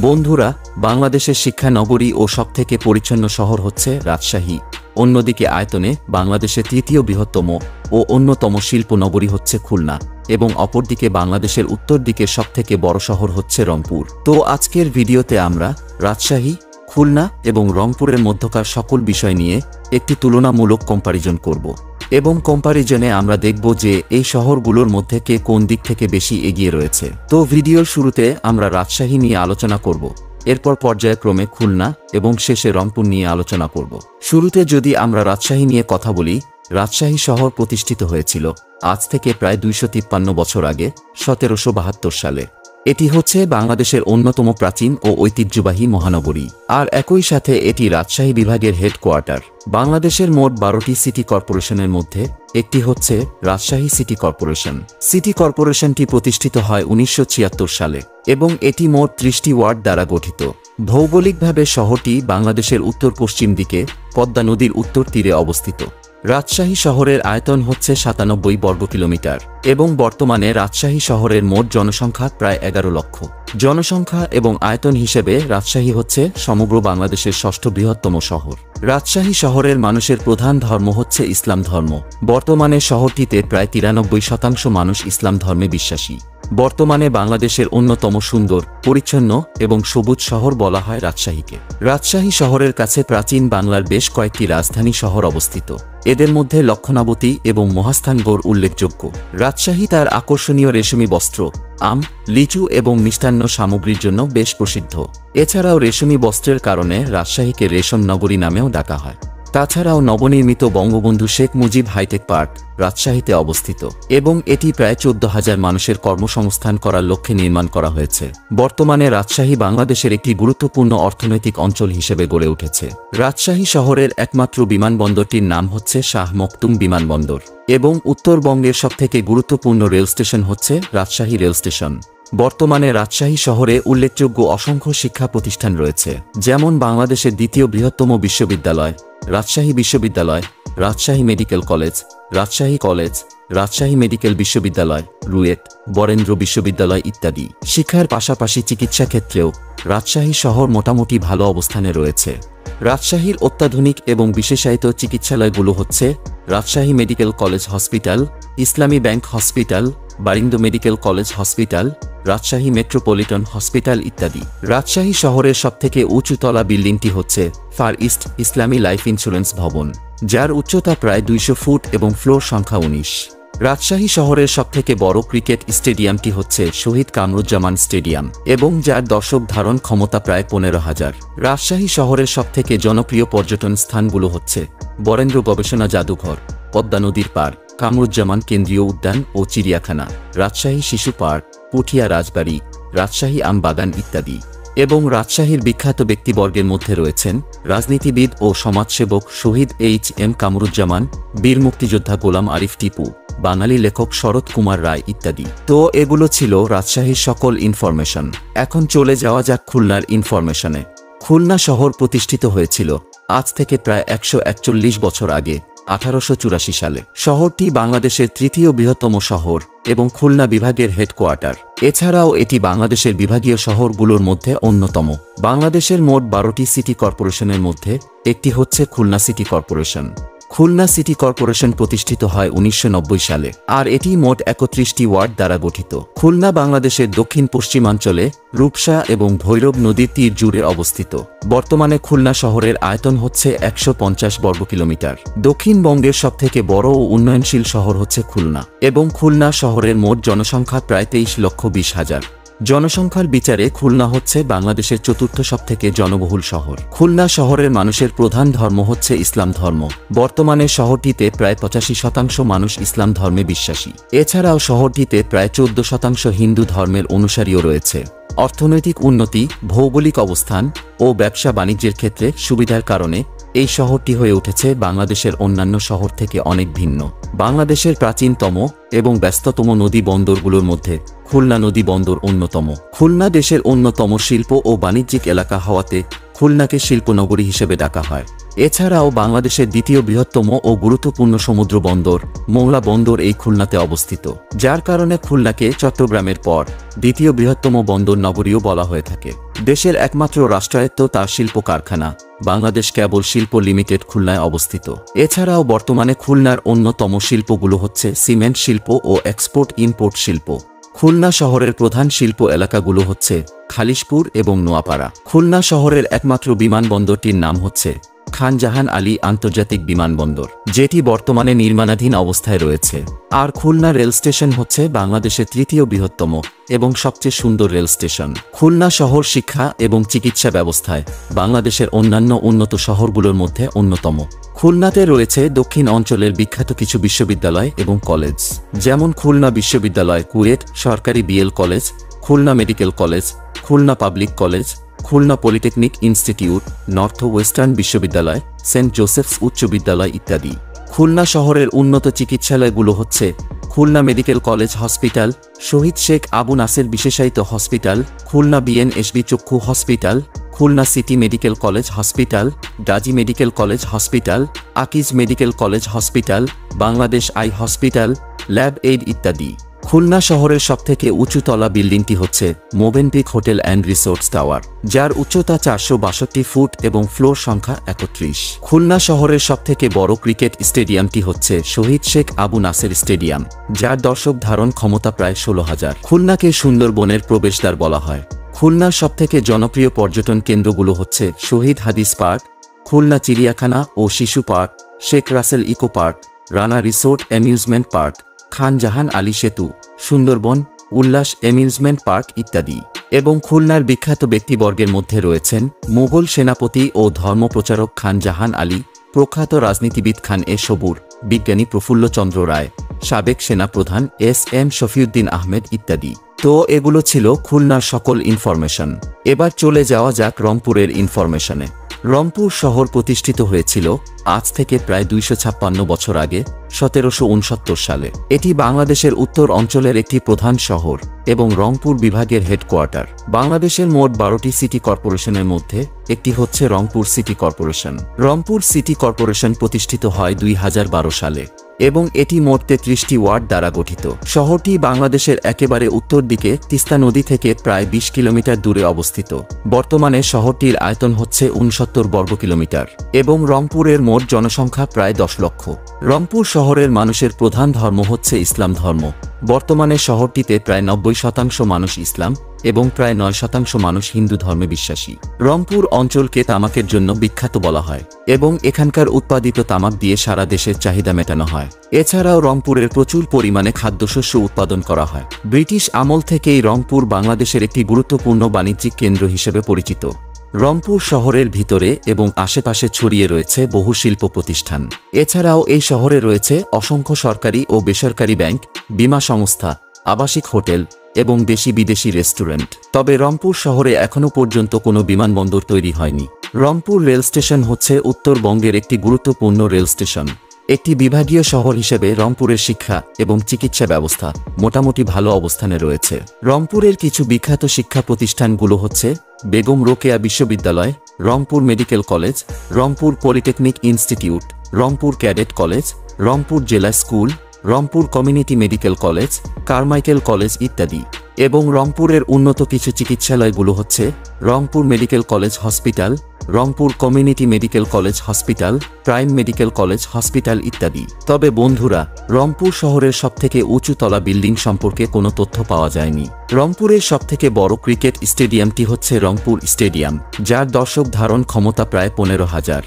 বন্ধুরা, বাংলাদেশের শিক্ষা নগরী ও সবথেকে পরিচ্ছন্ন শহর হচ্ছে রাজশাহী। অন্যদিকে আয়তনে বাংলাদেশের তৃতীয় বৃহত্তম ও অন্যতম শিল্প নগরী হচ্ছে খুলনা এবং অপরদিকে বাংলাদেশের উত্তর দিকের সবথেকে বড় শহর হচ্ছে রংপুর। তো আজকের ভিডিওতে আমরা রাজশাহী, খুলনা এবং রংপুরের মধ্যকার সকল বিষয় নিয়ে একটি তুলনামূলক কম্পারিজন করব এবং কম্পারিজনে আমরা দেখব যে এই শহরগুলোর মধ্যে কে কোন দিক থেকে বেশি এগিয়ে রয়েছে। তো ভিডিওর শুরুতে আমরা রাজশাহী নিয়ে আলোচনা করব, এরপর পর্যায়ক্রমে খুলনা এবং শেষে রংপুর নিয়ে আলোচনা করব। শুরুতে যদি আমরা রাজশাহী নিয়ে কথা বলি, রাজশাহী শহর প্রতিষ্ঠিত হয়েছিল আজ থেকে প্রায় 253 বছর আগে 1772 সালে। এটি হচ্ছে বাংলাদেশের অন্যতম প্রাচীন ও ঐতিহ্যবাহী মহানগরী, আর একই সাথে এটি রাজশাহী বিভাগের হেডকোয়ার্টার। বাংলাদেশের মোট 12টি সিটি কর্পোরেশনের মধ্যে একটি হচ্ছে রাজশাহী সিটি কর্পোরেশন। সিটি কর্পোরেশনটি প্রতিষ্ঠিত হয় 1976 সালে এবং এটি মোট 30টি ওয়ার্ড দ্বারা গঠিত। ভৌগোলিকভাবে শহরটি বাংলাদেশের উত্তর পশ্চিম দিকে পদ্মা নদীর উত্তর তীরে অবস্থিত। রাজশাহী শহরের আয়তন হচ্ছে 97 বর্গ কিলোমিটার এবং বর্তমানে রাজশাহী শহরের মোট জনসংখ্যা প্রায় 11 লক্ষ। জনসংখ্যা এবং আয়তন হিসেবে রাজশাহী হচ্ছে সমগ্র বাংলাদেশের ষষ্ঠ বৃহত্তম শহর। রাজশাহী শহরের মানুষের প্রধান ধর্ম হচ্ছে ইসলাম ধর্ম। বর্তমানে শহরটিতে প্রায় 93% মানুষ ইসলাম ধর্মে বিশ্বাসী। বর্তমানে বাংলাদেশের অন্যতম সুন্দর, পরিচ্ছন্ন এবং সবুজ শহর বলা হয় রাজশাহীকে। রাজশাহী শহরের কাছে প্রাচীন বাংলার বেশ কয়েকটি রাজধানী শহর অবস্থিত। এদের মধ্যে লক্ষণাবতী এবং মহাস্থানগড় উল্লেখযোগ্য। রাজশাহী তার আকর্ষণীয় রেশমি বস্ত্র, আম, লিচু এবং মিষ্টান্ন সামগ্রীর জন্য বেশ প্রসিদ্ধ। এছাড়াও রেশমি বস্ত্রের কারণে রাজশাহীকে রেশম নগরী নামেও ডাকা হয়। তাছাড়াও নবনির্মিত বঙ্গবন্ধু শেখ মুজিব হাইটেক পার্ক রাজশাহীতে অবস্থিত এবং এটি প্রায় 14,000 মানুষের কর্মসংস্থান করার লক্ষ্যে নির্মাণ করা হয়েছে। বর্তমানে রাজশাহী বাংলাদেশের একটি গুরুত্বপূর্ণ অর্থনৈতিক অঞ্চল হিসেবে গড়ে উঠেছে। রাজশাহী শহরের একমাত্র বিমানবন্দরটির নাম হচ্ছে শাহ মখদুম বিমানবন্দর এবং উত্তরবঙ্গের সবথেকে গুরুত্বপূর্ণ রেল স্টেশন হচ্ছে রাজশাহী রেল স্টেশন। বর্তমানে রাজশাহী শহরে উল্লেখযোগ্য অসংখ্য শিক্ষা প্রতিষ্ঠান রয়েছে, যেমন বাংলাদেশের দ্বিতীয় বৃহত্তম বিশ্ববিদ্যালয় রাজশাহী বিশ্ববিদ্যালয়, Rajshahi medical college, Rajshahi college, Rajshahi medical বিশ্ববিদ্যালয়, রুয়েট, বরেন্দ্র বিশ্ববিদ্যালয় ইত্যাদি। শিক্ষার পাশাপাশি চিকিৎসা ক্ষেত্রেও রাজশাহী শহর মোটামুটি ভালো অবস্থানে রয়েছে। রাজশাহীর অত্যাধুনিক এবং বিশেষায়িত চিকিৎসালয়গুলো হচ্ছে Rajshahi medical college hospital, Islami bank hospital, Barind medical college hospital, Rajshahi metropolitan hospital ইত্যাদি। রাজশাহী শহরের সবথেকে উঁচুতলা বিল্ডিংটি হচ্ছে far east Islami life insurance ভবন, যার উচ্চতা প্রায় 200 ফুট এবং ফ্লোর সংখ্যা 19। রাজশাহী শহরের সবথেকে বড় ক্রিকেট স্টেডিয়ামটি হচ্ছে শহীদ কামরুজ্জামান স্টেডিয়াম এবং যার দর্শক ধারণ ক্ষমতা প্রায় 15,000। রাজশাহী শহরের সবথেকে জনপ্রিয় পর্যটন স্থানগুলো হচ্ছে বরেন্দ্র গবেষণা জাদুঘর, পদ্মা নদীর পার, কামরুজ্জামান কেন্দ্রীয় উদ্যান ও চিড়িয়াখানা, রাজশাহী শিশু পার্ক, পুঠিয়া রাজবাড়ি, রাজশাহী আম বাগান ইত্যাদি। এবং রাজশাহীর বিখ্যাত ব্যক্তিবর্গের মধ্যে রয়েছেন রাজনীতিবিদ ও সমাজসেবক শহীদ H.M. কামরুজ্জামান, বীর মুক্তিযোদ্ধা গোলাম আরিফ টিপু, বাঙালি লেখক শরৎ কুমার রায় ইত্যাদি। তো এগুলো ছিল রাজশাহীর সকল ইনফরমেশন। এখন চলে যাওয়া যাক খুলনার ইনফরমেশনে। খুলনা শহর প্রতিষ্ঠিত হয়েছিল আজ থেকে প্রায় 141 বছর আগে 1884 সালে। শহরটি বাংলাদেশের তৃতীয় বৃহত্তম শহর এবং খুলনা বিভাগের হেডকোয়ার্টার। এছাড়াও এটি বাংলাদেশের বিভাগীয় শহরগুলোর মধ্যে অন্যতম। বাংলাদেশের মোট 12টি সিটি কর্পোরেশনের মধ্যে একটি হচ্ছে Khulna city corporation. Khulna city corporation প্রতিষ্ঠিত হয় 1990 সালে আর এটি মোট 31টি ওয়ার্ড দ্বারা গঠিত। খুলনা বাংলাদেশের দক্ষিণ পশ্চিমাঞ্চলে রূপসা এবং ভৈরব নদীর তীর জুড়ে অবস্থিত। বর্তমানে খুলনা শহরের আয়তন হচ্ছে 150 বর্গ কিলোমিটার। দক্ষিণবঙ্গের সবথেকে বড় ও উন্নয়নশীল শহর হচ্ছে খুলনা এবং খুলনা শহরের মোট জনসংখ্যা প্রায় 23,20,000। জনসংখ্যার বিচারে খুলনা হচ্ছে বাংলাদেশের চতুর্থ সবথেকে জনবহুল শহর। খুলনা শহরের মানুষের প্রধান ধর্ম হচ্ছে ইসলাম ধর্ম। বর্তমানে শহরটিতে প্রায় 85% মানুষ ইসলাম ধর্মে বিশ্বাসী। এছাড়াও শহরটিতে প্রায় 14% হিন্দু ধর্মের অনুসারীও রয়েছে। অর্থনৈতিক উন্নতি, ভৌগোলিক অবস্থান ও ব্যবসা বাণিজ্যের ক্ষেত্রে সুবিধার কারণে এই শহরটি হয়ে উঠেছে বাংলাদেশের অন্যান্য শহর থেকে অনেক ভিন্ন। বাংলাদেশের প্রাচীনতম এবং ব্যস্ততম নদী বন্দরগুলোর মধ্যে খুলনা নদী বন্দর অন্যতম। খুলনা দেশের অন্যতম শিল্প ও বাণিজ্যিক এলাকা হওয়াতে খুলনাকে শিল্পনগরী হিসেবে ডাকা হয়। এছাড়াও বাংলাদেশের দ্বিতীয় বৃহত্তম ও গুরুত্বপূর্ণ সমুদ্র বন্দর মোংলা বন্দর এই খুলনাতে অবস্থিত, যার কারণে খুলনাকে চট্টগ্রামের পর দ্বিতীয় বৃহত্তম বন্দর নগরীও বলা হয়ে থাকে। দেশের একমাত্র রাষ্ট্রায়ত্ত তার শিল্প কারখানা বাংলাদেশ কেবল শিল্প লিমিটেড খুলনায় অবস্থিত। এছাড়াও বর্তমানে খুলনার অন্যতম শিল্পগুলো হচ্ছে সিমেন্ট শিল্প ও এক্সপোর্ট ইম্পোর্ট শিল্প। খুলনা শহরের প্রধান শিল্প এলাকাগুলো হচ্ছে খালিশপুর এবং নোয়াপাড়া। খুলনা শহরের একমাত্র বিমানবন্দরটির নাম হচ্ছে খান জাহান আলী আন্তর্জাতিক বিমানবন্দর, যেটি বর্তমানে নির্মাণাধীন অবস্থায় রয়েছে। আর খুলনা রেল স্টেশন হচ্ছে বাংলাদেশের তৃতীয় বৃহত্তম এবং সবচেয়ে সুন্দর রেল স্টেশন। খুলনা শহর শিক্ষা এবং চিকিৎসা ব্যবস্থায় বাংলাদেশের অন্যান্য উন্নত শহরগুলোর মধ্যে অন্যতম। খুলনাতে রয়েছে দক্ষিণ অঞ্চলের বিখ্যাত কিছু বিশ্ববিদ্যালয় এবং কলেজ, যেমন খুলনা বিশ্ববিদ্যালয়, কুয়েট সরকারি BL college, Khulna medical college, Khulna public college, Khulna polytechnic institute, North Western বিশ্ববিদ্যালয়, সেন্ট জোসেফস উচ্চ বিদ্যালয় ইত্যাদি। খুলনা শহরের উন্নত চিকিৎসালয়গুলো হচ্ছে Khulna medical college hospital, Shaheed Sheikh Abu Naser বিশেষায়িত হসপিটাল, খুলনা বিএনএসবি চক্ষু hospital, Khulna city medical college hospital, ডাজি medical college hospital, Akij medical college hospital, Bangladesh eye hospital, lab aid ইত্যাদি। খুলনা শহরের সবথেকে উঁচুতলা বিল্ডিংটি হচ্ছে Mövenpick hotel and resorts tower, যার উচ্চতা 462 ফুট এবং ফ্লোর সংখ্যা 31। খুলনা শহরের সবথেকে বড় ক্রিকেট স্টেডিয়ামটি হচ্ছে শহীদ শেখ আবু নাসের স্টেডিয়াম, যার দর্শক ধারণ ক্ষমতা প্রায় 16,000। খুলনাকে সুন্দরবনের প্রবেশদ্বার বলা হয়। খুলনার সবথেকে জনপ্রিয় পর্যটন কেন্দ্রগুলো হচ্ছে শহীদ হাদিস পার্ক, খুলনা চিড়িয়াখানা ও শিশু park, Sheikh Russel eco park, Rana resort amusement park, Khan Jahan Ali সেতু, সুন্দরবন, উল্লাস অ্যামিউজমেন্ট পার্ক ইত্যাদি। এবং খুলনার বিখ্যাত ব্যক্তিবর্গের মধ্যে রয়েছেন মোগল সেনাপতি ও ধর্মপ্রচারক খান জাহান আলী, প্রখ্যাত রাজনীতিবিদ খান এ সবুর, বিজ্ঞানী প্রফুল্লচন্দ্র রায়, সাবেক সেনাপ্রধান এস.এম. শফিউদ্দিন আহমেদ ইত্যাদি। তো এগুলো ছিল খুলনার সকল ইনফরমেশন। এবার চলে যাওয়া যাক রংপুরের ইনফরমেশনে। রংপুর শহর প্রতিষ্ঠিত হয়েছিল আজ থেকে প্রায় 256 বছর আগে 1769 সালে। এটি বাংলাদেশের উত্তর অঞ্চলের একটি প্রধান শহর এবং রংপুর বিভাগের হেডকোয়ার্টার। বাংলাদেশের মোট 12টি সিটি কর্পোরেশনের মধ্যে একটি হচ্ছে Rangpur city corporation. Rangpur city corporation প্রতিষ্ঠিত হয় 2012 সালে এবং এটি মোট 33টি ওয়ার্ড দ্বারা গঠিত। শহরটি বাংলাদেশের একেবারে উত্তর দিকে তিস্তা নদী থেকে প্রায় 20 কিলোমিটার দূরে অবস্থিত। বর্তমানে শহরটির আয়তন হচ্ছে 69 বর্গ কিলোমিটার এবং রংপুরের মোট জনসংখ্যা প্রায় 10 লক্ষ। রংপুর শহরের মানুষের প্রধান ধর্ম হচ্ছে ইসলাম ধর্ম। বর্তমানে শহরটিতে প্রায় 90% মানুষ ইসলাম এবং প্রায় 9% মানুষ হিন্দু ধর্মে বিশ্বাসী। রংপুর অঞ্চলকে তামাকের জন্য বিখ্যাত বলা হয় এবং এখানকার উৎপাদিত তামাক দিয়ে সারা দেশের চাহিদা মেটানো হয়। এছাড়াও রংপুরের প্রচুর পরিমাণে খাদ্যশস্য উৎপাদন করা হয়। ব্রিটিশ আমল থেকেই রংপুর বাংলাদেশের একটি গুরুত্বপূর্ণ বাণিজ্যিক কেন্দ্র হিসেবে পরিচিত। রংপুর শহরের ভিতরে এবং আশেপাশে ছড়িয়ে রয়েছে বহু শিল্প প্রতিষ্ঠান। এছাড়াও এই শহরে রয়েছে অসংখ্য সরকারি ও বেসরকারি ব্যাংক, বীমা সংস্থা, আবাসিক হোটেল এবং দেশি বিদেশি রেস্টুরেন্ট। তবে রংপুর শহরে এখনও পর্যন্ত কোনো বিমানবন্দর তৈরি হয়নি। রংপুর রেল স্টেশন হচ্ছে উত্তরবঙ্গের একটি গুরুত্বপূর্ণ রেল স্টেশন। একটি বিভাগীয় শহর হিসেবে রংপুরের শিক্ষা এবং চিকিৎসা ব্যবস্থা মোটামুটি ভালো অবস্থানে রয়েছে। রংপুরের কিছু বিখ্যাত শিক্ষা প্রতিষ্ঠানগুলো হচ্ছে বেগম রোকেয়া বিশ্ববিদ্যালয়, Rangpur medical college, Rangpur polytechnic institute, Rangpur cadet college, Rangpur জেলা school, Rangpur community medical college, Carmichael college ইত্যাদি। এবং রংপুরের উন্নত কিছু চিকিৎসালয়গুলো হচ্ছে Rangpur medical college hospital, Rangpur community medical college hospital, prime medical college hospital ইত্যাদি। তবে বন্ধুরা, রংপুর শহরের সবথেকে উঁচুতলা বিল্ডিং সম্পর্কে কোনো তথ্য পাওয়া যায়নি। রংপুরের সবথেকে বড় ক্রিকেট স্টেডিয়ামটি হচ্ছে রংপুর স্টেডিয়াম, যার দর্শক ধারণ ক্ষমতা প্রায় 15,000।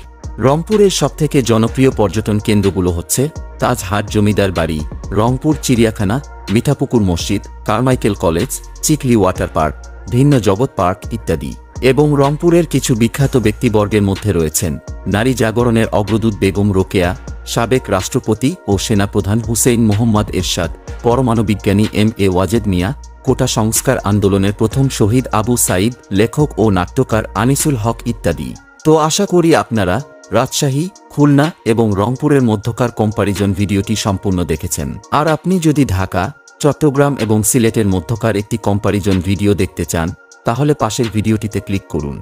রংপুরের সবথেকে জনপ্রিয় পর্যটন কেন্দ্রগুলো হচ্ছে তাজ হাট জমিদার বাড়ি, রংপুর চিড়িয়াখানা, মিঠাপুকুর মসজিদ, Carmichael college, Chikli water park, ভিন্ন জগৎ পার্ক ইত্যাদি। এবং রংপুরের কিছু বিখ্যাত ব্যক্তিবর্গের মধ্যে রয়েছেন নারী জাগরণের অগ্রদূত বেগম রোকেয়া, সাবেক রাষ্ট্রপতি ও সেনাপ্রধান হুসেইন মোহাম্মদ এরশাদ, পরমাণু বিজ্ঞানী এম.এ. ওয়াজেদ মিয়া, কোটা সংস্কার আন্দোলনের প্রথম শহীদ আবু সাইদ, লেখক ও নাট্যকার আনিসুল হক ইত্যাদি। তো আশা করি আপনারা রাজশাহী, খুলনা এবং রংপুরের মধ্যকার কম্পারিজন ভিডিওটি সম্পূর্ণ দেখেছেন। আর আপনি যদি ঢাকা, চট্টগ্রাম এবং সিলেটের মধ্যকার একটি কম্পারিজন ভিডিও দেখতে চান, তাহলে পাশের ভিডিওটিতে ক্লিক করুন।